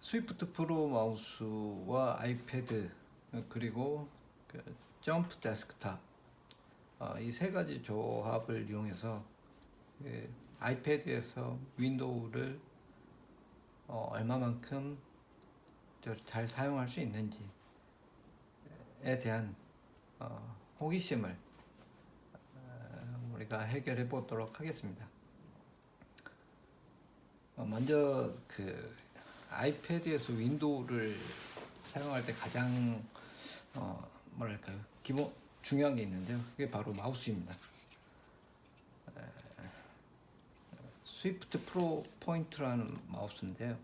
스위프트 프로 마우스와 아이패드 그리고 그 점프 데스크탑 이 세 가지 조합을 이용해서 아이패드에서 윈도우를 얼마만큼 잘 사용할 수 있는지에 대한 호기심을 우리가 해결해 보도록 하겠습니다. 먼저 그 아이패드에서 윈도우를 사용할 때 가장 뭐랄까요, 기본 중요한 게 있는데요. 그게 바로 마우스입니다. 스위프트 프로 포인트라는 마우스인데요.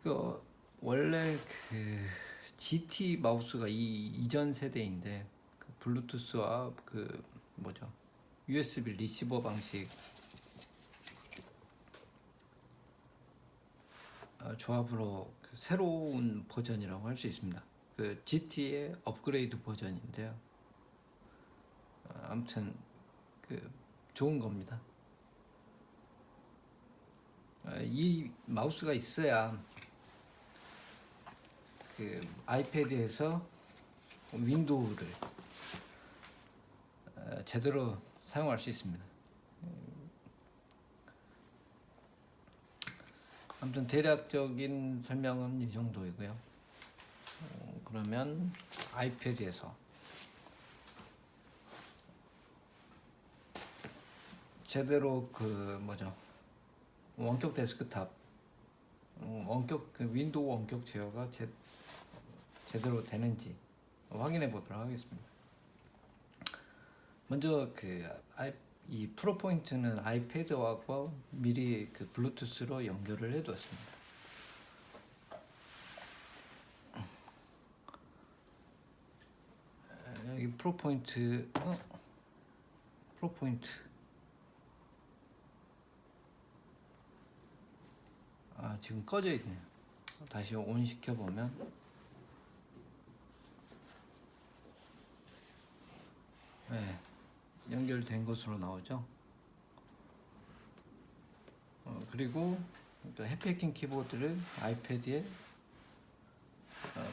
그 원래 그 GT 마우스가 이 이전 세대인데 그 블루투스와 그 뭐죠, USB 리시버 방식 조합으로 그 새로운 버전이라고 할 수 있습니다. 그 GT의 업그레이드 버전인데요. 아무튼 그 좋은 겁니다. 이 마우스가 있어야 그 아이패드에서 윈도우를 제대로 사용할 수 있습니다. 아무튼 대략적인 설명은 이 정도이고요. 그러면 아이패드에서 제대로 그 뭐죠, 원격 데스크탑, 원격 그 윈도우 원격 제어가 제대로 되는지 확인해 보도록 하겠습니다. 먼저 이 프로 포인트는 아이패드와 미리 그 블루투스로 연결을 해두었습니다. 여기 프로 포인트 지금 꺼져 있네요. 다시 온 시켜 보면 네, 연결된 것으로 나오죠. 그리고 또 해피해킹 키보드를 아이패드에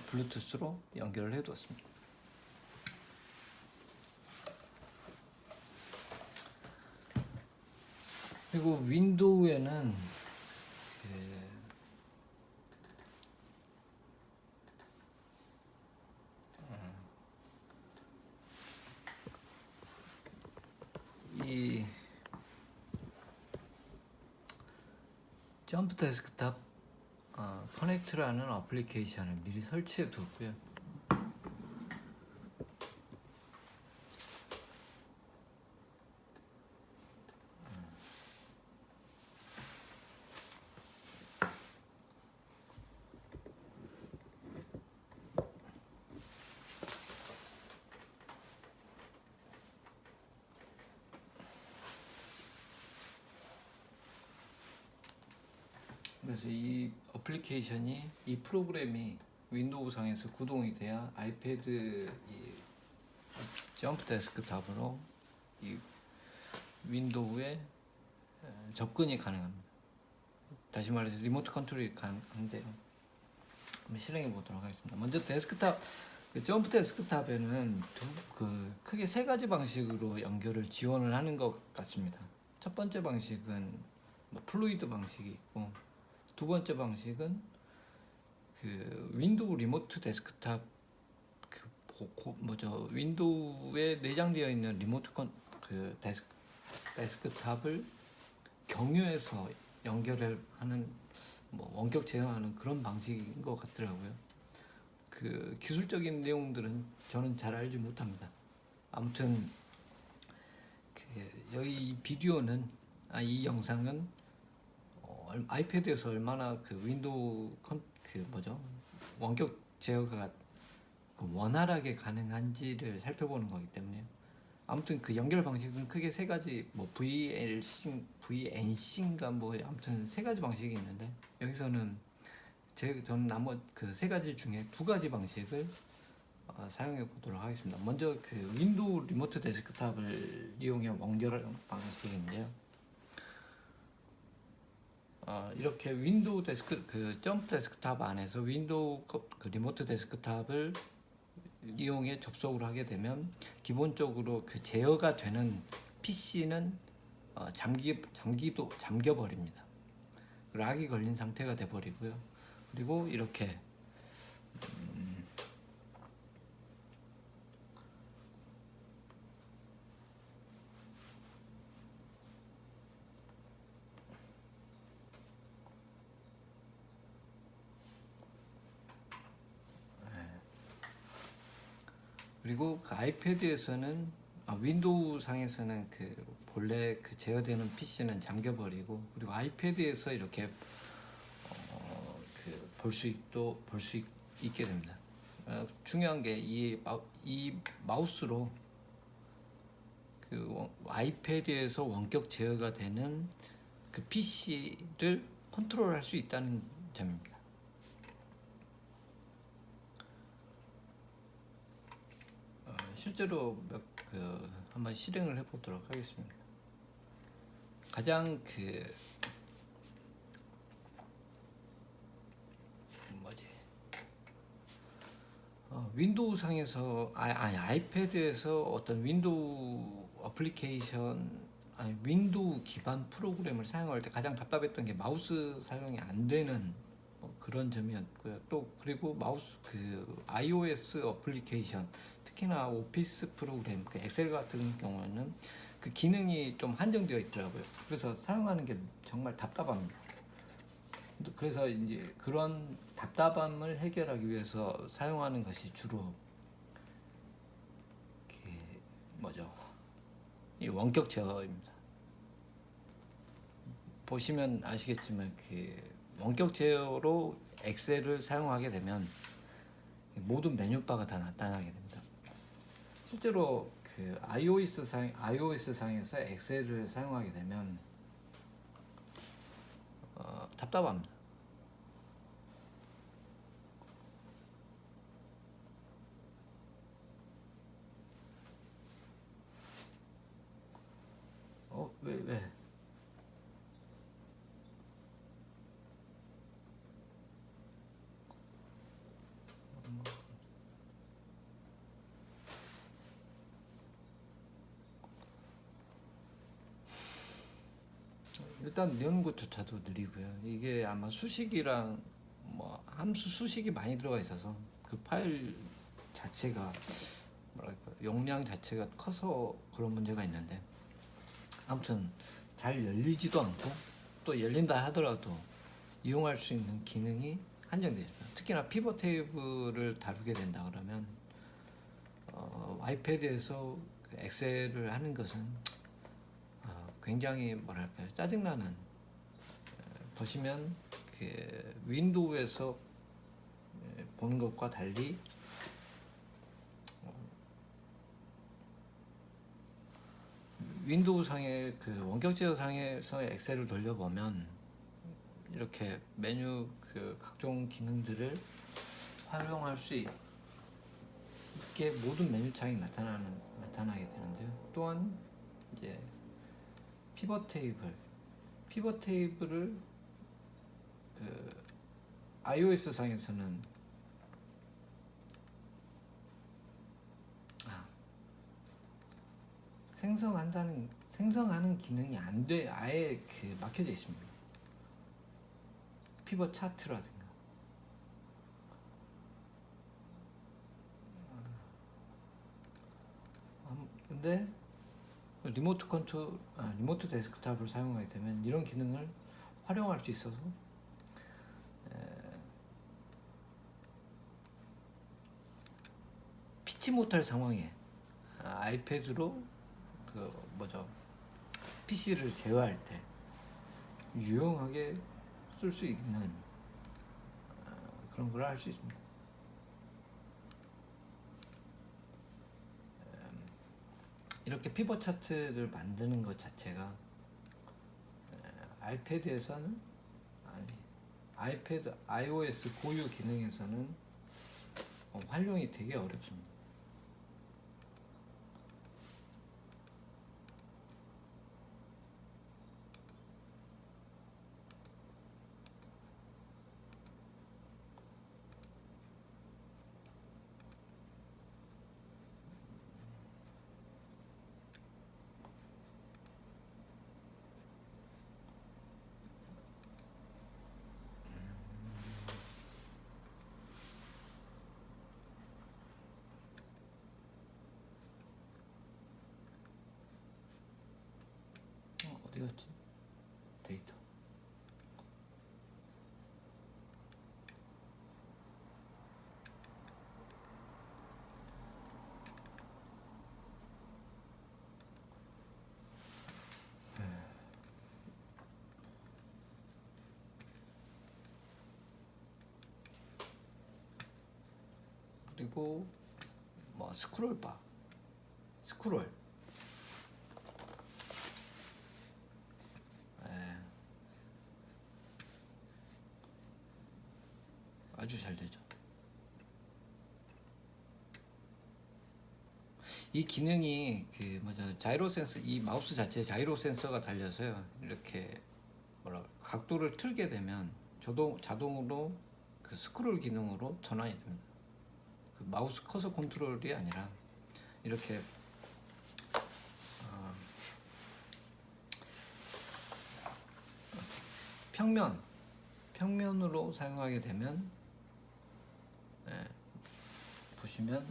블루투스로 연결을 해두었습니다. 그리고 윈도우에는 이 점프 데스크탑 커넥트라는 어플리케이션을 미리 설치해 두었고요. 그래서 이 어플리케이션이, 이 프로그램이 윈도우 상에서 구동이 돼야 아이패드 이 점프 데스크탑으로 이 윈도우에 접근이 가능합니다. 다시 말해서 리모트 컨트롤이 가능한데요. 한번 실행해 보도록 하겠습니다. 먼저 데스크탑, 점프 데스크탑에는 크게 세 가지 방식으로 연결을 지원을 하는 것 같습니다. 첫 번째 방식은 플루이드 방식이 있고, 두 번째 방식은 그 윈도우 리모트 데스크탑 윈도우에 내장되어 있는 리모트 데스크탑을 경유해서 연결을 하는 원격 제어하는 그런 방식인 것 같더라고요. 그 기술적인 내용들은 저는 잘 알지 못합니다. 아무튼 여기 이 비디오는 이 영상은 아이패드에서 얼마나 그 윈도우 원격 제어가 원활하게 가능한지를 살펴보는 거기 때문에, 아무튼 그 연결 방식은 크게 세 가지, VNC인가 아무튼 세 가지 방식이 있는데, 여기서는 저는 나머지 그 세 가지 중에 두 가지 방식을 사용해 보도록 하겠습니다. 먼저 그 윈도우 리모트 데스크탑을 이용한 연결 방식인데요. 이렇게 윈도우 점프 데스크탑 안에서 윈도우 그 리모트 데스크탑을 이용해 접속을 하게 되면 기본적으로 그 제어가 되는 PC는 잠겨버립니다. 락이 걸린 상태가 돼버리고요. 그리고 이렇게 그리고 그 아이패드에서는 윈도우 상에서는 그 본래 그 제어되는 PC는 잠겨버리고, 그리고 아이패드에서 이렇게 그 볼 수 있게 됩니다. 중요한 게 이 마우스로 그 아이패드에서 원격 제어가 되는 그 PC를 컨트롤할 수 있다는 점입니다. 실제로 한번 실행을 해보도록 하겠습니다. 가장 윈도우 상에서 아이패드에서 어떤 윈도우 어플리케이션 윈도우 기반 프로그램을 사용할 때 가장 답답했던 게 마우스 사용이 안 되는 그런 점이었고요. 또 그리고 그 iOS 어플리케이션, 특히나 오피스 프로그램, 그 엑셀 같은 경우에는 그 기능이 좀 한정되어 있더라고요. 그래서 사용하는 게 정말 답답합니다. 그래서 이제 그런 답답함을 해결하기 위해서 사용하는 것이 주로 이 원격 제어입니다. 보시면 아시겠지만 그 원격 제어로 엑셀을 사용하게 되면 모든 메뉴바가 다 나타나게 됩니다. 실제로 그 iOS 상에서 엑셀을 사용하게 되면 답답합니다. 왜? 일단 여는 것조차도 느리고요. 이게 아마 수식이랑 함수 수식이 많이 들어가 있어서 그 파일 자체가 용량 자체가 커서 그런 문제가 있는데, 아무튼 잘 열리지도 않고, 또 열린다 하더라도 이용할 수 있는 기능이 한정되죠. 특히나 피벗 테이블을 다루게 된다 그러면 아이패드에서 그 엑셀을 하는 것은 굉장히 짜증나는, 보시면 그 윈도우에서 보는 것과 달리 윈도우 상의 그 원격 제어 상에서 엑셀을 돌려보면 이렇게 메뉴 그 각종 기능들을 활용할 수 있게 모든 메뉴 창이 나타나게 되는데요. 또한 이제 피벗 테이블을 그 iOS 상에서는 생성하는 기능이 안 돼, 아예 그 막혀져 있습니다. 피벗 차트라든가. 근데 리모트 데스크탑을 사용하게 되면 이런 기능을 활용할 수 있어서 피치 못할 상황에 아이패드로 PC를 제어할 때 유용하게 쓸 수 있는 그런 걸 할 수 있습니다. 이렇게 피벗 차트를 만드는 것 자체가 아이패드에서는 아이패드 iOS 고유 기능에서는 활용이 되게 어렵습니다. 그리고 뭐 스크롤 바, 스크롤. 예, 아주 잘 되죠. 이 기능이 그 뭐죠, 자이로 센서, 이 마우스 자체에 자이로 센서가 달려서요. 이렇게 뭐라 각도를 틀게 되면 자동으로 그 스크롤 기능으로 전환이 됩니다. 그 마우스 커서 컨트롤이 아니라 이렇게 어, 평면으로 사용하게 되면, 예, 보시면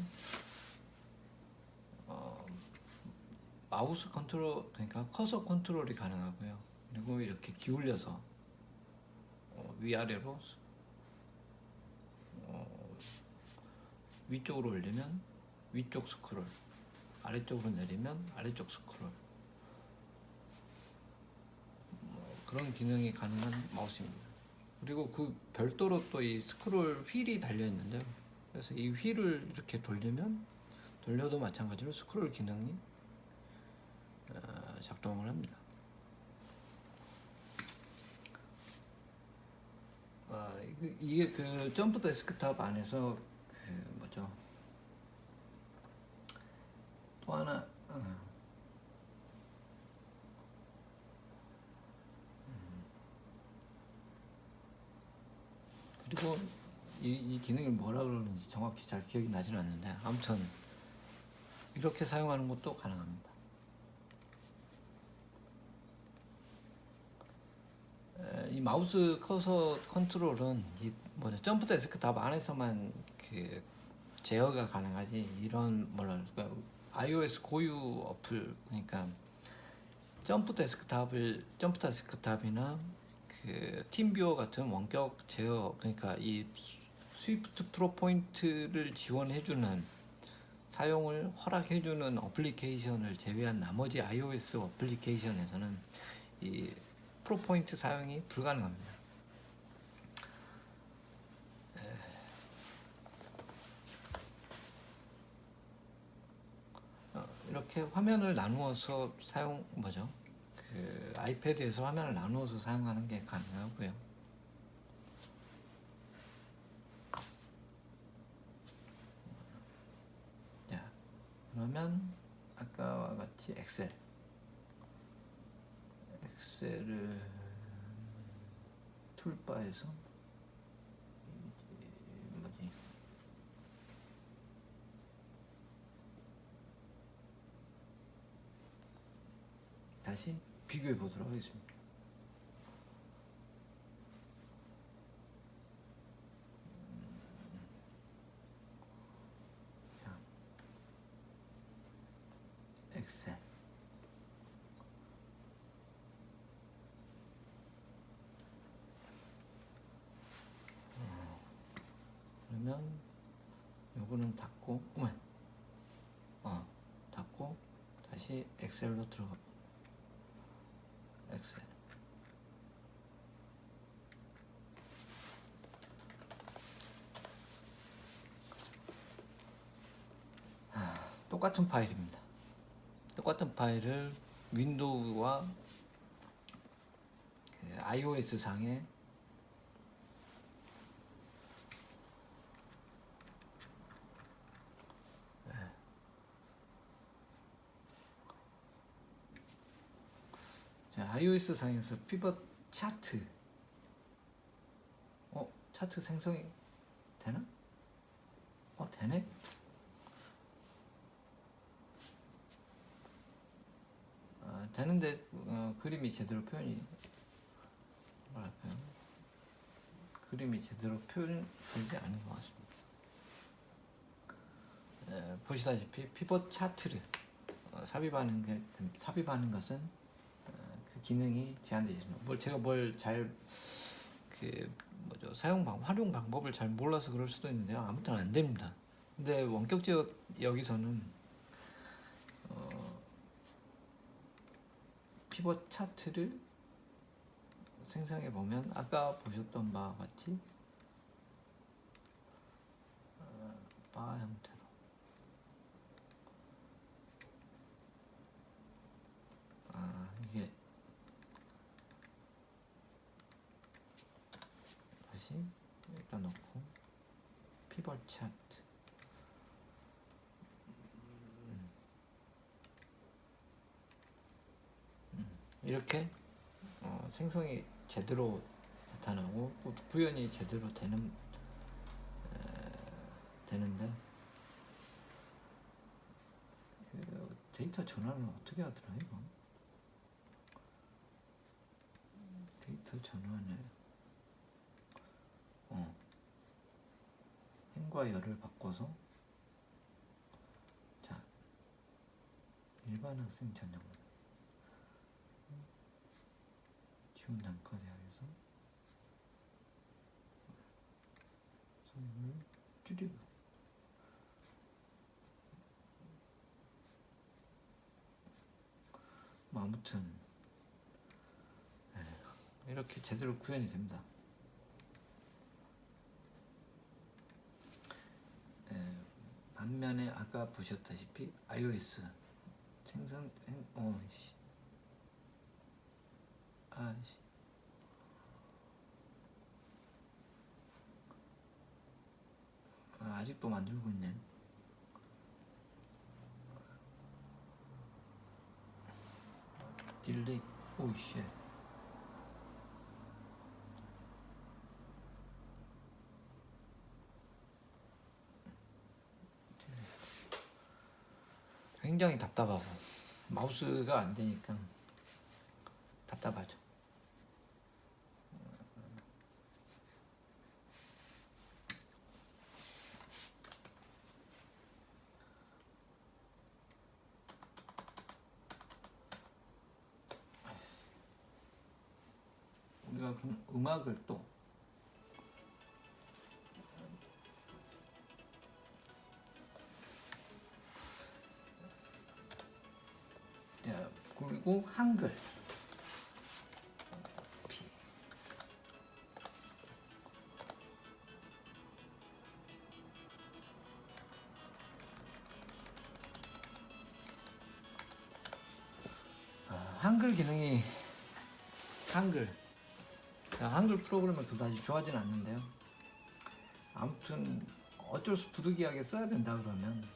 마우스 컨트롤, 그러니까 커서 컨트롤이 가능하고요. 그리고 이렇게 기울여서 위아래로 위쪽으로 올리면 위쪽 스크롤, 아래쪽으로 내리면 아래쪽 스크롤, 그런 기능이 가능한 마우스입니다. 그리고 그 별도로 또 이 스크롤 휠이 달려 있는데요. 그래서 이 휠을 이렇게 돌려도 마찬가지로 스크롤 기능이 작동을 합니다. 이게 그 점프 데스크탑 안에서 그 뭐죠? 또 하나 그리고 이 기능을 뭐라 그러는지 정확히 잘 기억이 나지는 않는데, 아무튼 이렇게 사용하는 것도 가능합니다. 이 마우스 커서 컨트롤은 이 뭐죠, 점프 데스크탑 안에서만 그 제어가 가능하지, 이런 뭐랄까 iOS 고유 어플, 그러니까 점프 데스크탑이나 그 팀뷰어 같은 원격 제어, 그러니까 이 스위프트 프로 포인트를 지원해주는, 사용을 허락해주는 어플리케이션을 제외한 나머지 iOS 어플리케이션에서는 이 프로 포인트 사용이 불가능합니다. 이렇게 화면을 나누어서 그 아이패드에서 화면을 나누어서 사용하는 게 가능하고요. 자, 그러면 아까와 같이 엑셀을 툴바에서 뭐지? 다시 비교해 보도록 하겠습니다. 자, 엑셀. 그러면 요거는 닫고, 닫고 다시 엑셀로 들어가. 엑셀. 똑같은 파일입니다. 똑같은 파일을 윈도우와 그 iOS 상에 iOS 상에서 피벗 차트, 차트 생성이 되나? 되네? 되는데 그림이 제대로 표현이, 뭐랄까요? 그림이 제대로 표현되지 않은 것 같습니다. 보시다시피 피벗 차트를 삽입하는 것은 그 기능이 제한되어 있습니다. 제가 활용 방법을 잘 몰라서 그럴 수도 있는데요. 아무튼 안 됩니다. 근데 원격제어 여기서는 피벗 차트를 생성해 보면 아까 보셨던 바와 같이 바 형태로. 이게 다시 여기다 넣고 피벗 차트. 이렇게 생성이 제대로 나타나고 구현이 제대로 되는데 그 데이터 전환은 어떻게 하더라 이거? 데이터 전환을 행과 열을 바꿔서 자 일반 학생 전용 지원 단가 대학에서 소임을 줄이고 뭐 아무튼 이렇게 제대로 구현이 됩니다. 반면에 아까 보셨다시피 iOS 생성 아직도 만들고 있네. 딜레이 오이씨. 굉장히 답답하고 마우스가 안 되니까 답답하죠. 우리가 그럼 음악을 또 그리고 한글 한글 기능이 한글 프로그램을 그다지 좋아하진 않는데요. 아무튼 어쩔 수 부득이하게 써야 된다 그러면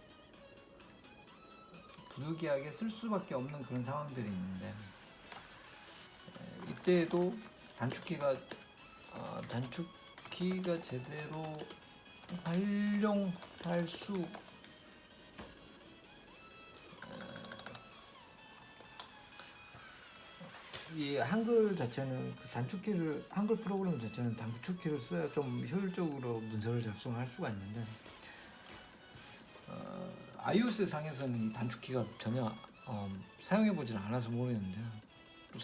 부득이하게 쓸 수밖에 없는 그런 상황들이 있는데 이때도 단축키가 제대로 활용할 수 이 한글 자체는 한글 프로그램 자체는 단축키를 써야 좀 효율적으로 문서를 작성할 수가 있는데 iOS 상에서는 이 단축키가 전혀 사용해보질 않아서 모르겠는데요. 또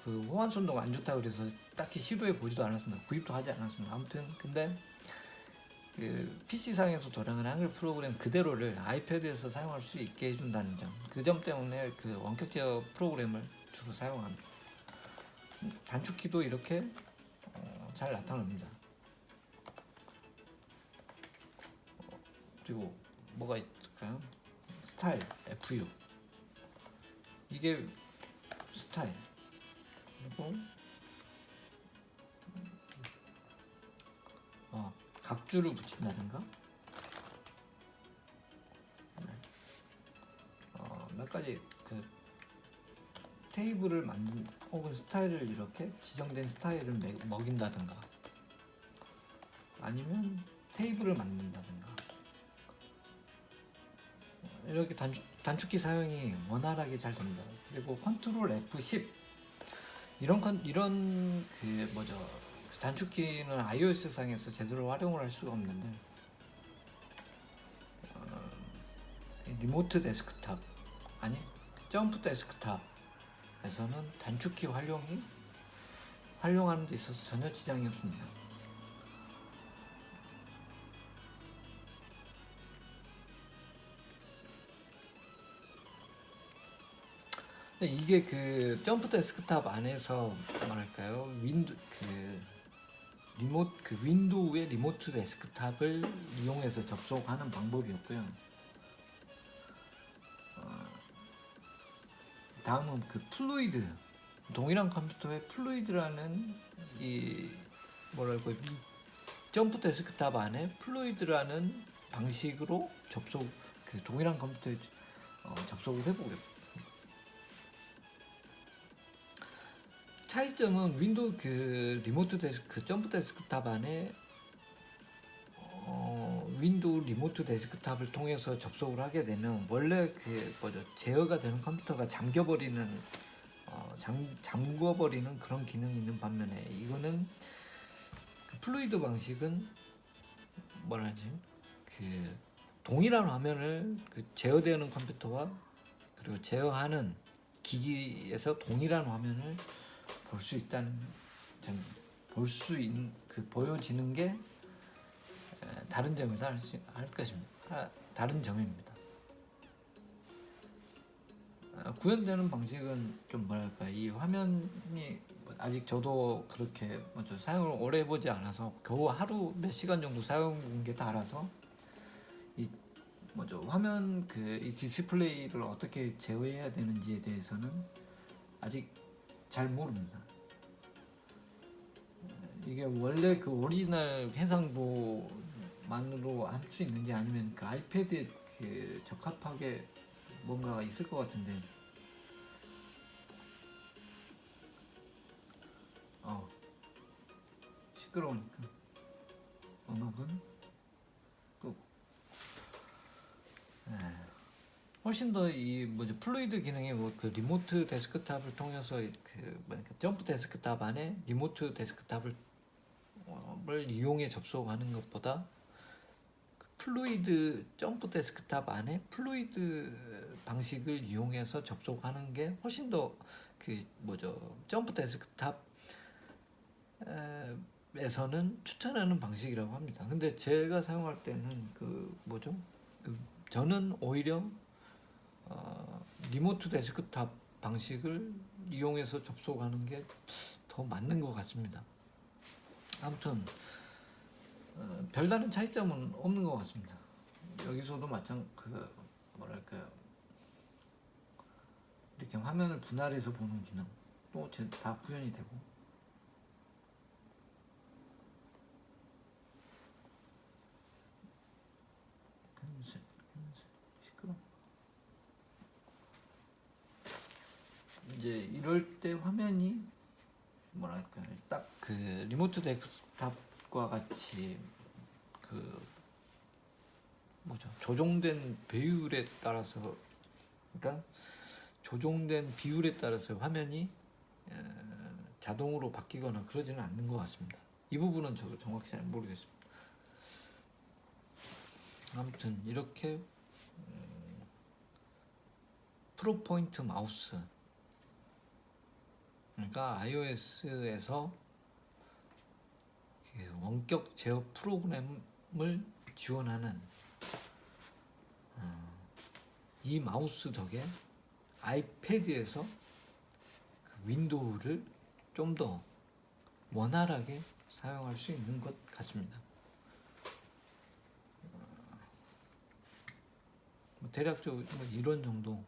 그 호환성도가 안 좋다 그래서 딱히 시도해 보지도 않았습니다. 구입도 하지 않았습니다. 아무튼 근데 그 PC 상에서 돌아가는 한글 프로그램 그대로를 아이패드에서 사용할 수 있게 해준다는 점, 그 점 때문에 그 원격 제어 프로그램을 주로 사용합니다. 단축키도 이렇게 잘 나타납니다. 그리고 뭐가 있을까요? 스타일 FU 이게 스타일 그리고 각주를 붙인다든가 몇 가지 그 테이블을 만든 혹은 스타일을 이렇게 지정된 스타일을 먹인다든가 아니면 테이블을 만든다든가 이렇게 단축키 사용이 원활하게 잘 됩니다. 그리고 컨트롤 F10 이런 그 단축키는 iOS 상에서 제대로 활용을 할 수가 없는데 리모트 데스크탑 점프 데스크탑에서는 단축키 활용하는 데 있어서 전혀 지장이 없습니다. 이게 그 점프 데스크탑 안에서 뭐랄까요 그 윈도우의 리모트 데스크탑을 이용해서 접속하는 방법이었고요. 다음은 그 플루이드, 동일한 컴퓨터에 플루이드라는 이 뭐랄까 점프 데스크탑 안에 플루이드라는 방식으로 그 동일한 컴퓨터에 접속을 해보겠습니다. 차이점은 윈도우 그 리모트 그 점프 데스크탑 안에 윈도우 리모트 데스크탑을 통해서 접속을 하게 되면 원래 그 제어가 되는 컴퓨터가 잠겨버리는 잠궈버리는 그런 기능이 있는 반면에 이거는 그 플루이드 방식은 뭐라지 그 동일한 화면을 그 제어되는 컴퓨터와 그리고 제어하는 기기에서 동일한 화면을 볼 수 있다는 볼 수 있는 그 보여지는 게 다른 점이다 할 것입니다. 다른 점입니다. 구현되는 방식은 좀 뭐랄까 이 화면이 아직 저도 그렇게 사용을 오래 해보지 않아서 겨우 하루 몇 시간 정도 사용한 게 달아서 이 화면 이 디스플레이를 어떻게 제어해야 되는지에 대해서는 아직 잘 모릅니다. 이게 원래 그 오리지널 해상도만으로 할 수 있는지 아니면 그 아이패드에 그 적합하게 뭔가가 있을 것 같은데 시끄러우니까 음악은 끄고 훨씬 더 이 플루이드 기능이 그 리모트 데스크탑을 통해서 점프 데스크탑 안에 리모트 데스크탑을 이용해 접속하는 것보다 그 플루이드 점프 데스크탑 안에 플루이드 방식을 이용해서 접속하는 게 훨씬 더 그 점프 데스크탑에서는 추천하는 방식이라고 합니다. 근데 제가 사용할 때는 저는 오히려 리모트 데스크탑 방식을 이용해서 접속하는 게 더 맞는 것 같습니다. 아무튼 별다른 차이점은 없는 것 같습니다. 여기서도 뭐랄까요 이렇게 화면을 분할해서 보는 기능도 다 구현이 되고 이제 이럴 때 화면이 뭐랄까 딱 그 리모트 데스크탑과 같이 조정된 비율에 따라서 조정된 비율에 따라서 화면이 자동으로 바뀌거나 그러지는 않는 것 같습니다. 이 부분은 저도 정확히 잘 모르겠습니다. 아무튼 이렇게 프로포인트 마우스, 그러니까 iOS에서 원격 제어 프로그램을 지원하는 이 마우스 덕에 아이패드에서 윈도우를 좀 더 원활하게 사용할 수 있는 것 같습니다. 대략적으로 이런 정도.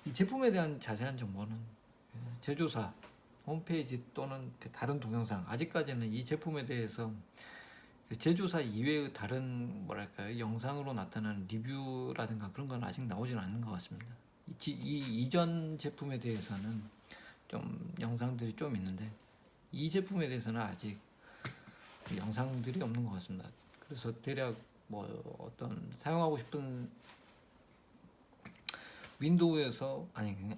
이 제품에 대한 자세한 정보는 제조사 홈페이지 또는 다른 동영상, 아직까지는 이 제품에 대해서 제조사 이외의 다른 영상으로 나타나는 리뷰라든가 그런 건 아직 나오지는 않는 것 같습니다. 이 이전 제품에 대해서는 좀 영상들이 좀 있는데 이 제품에 대해서는 아직 영상들이 없는 것 같습니다. 그래서 대략 어떤 사용하고 싶은 윈도우에서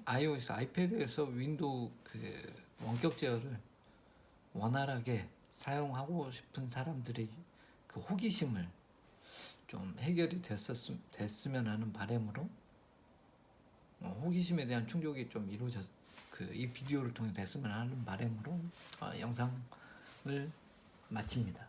iOS 아이패드에서 윈도우 원격 제어를 원활하게 사용하고 싶은 사람들의 그 호기심을 좀 해결이 됐으면 하는 바람으로 호기심에 대한 충족이 좀 이 비디오를 통해 됐으면 하는 바람으로 영상을 마칩니다.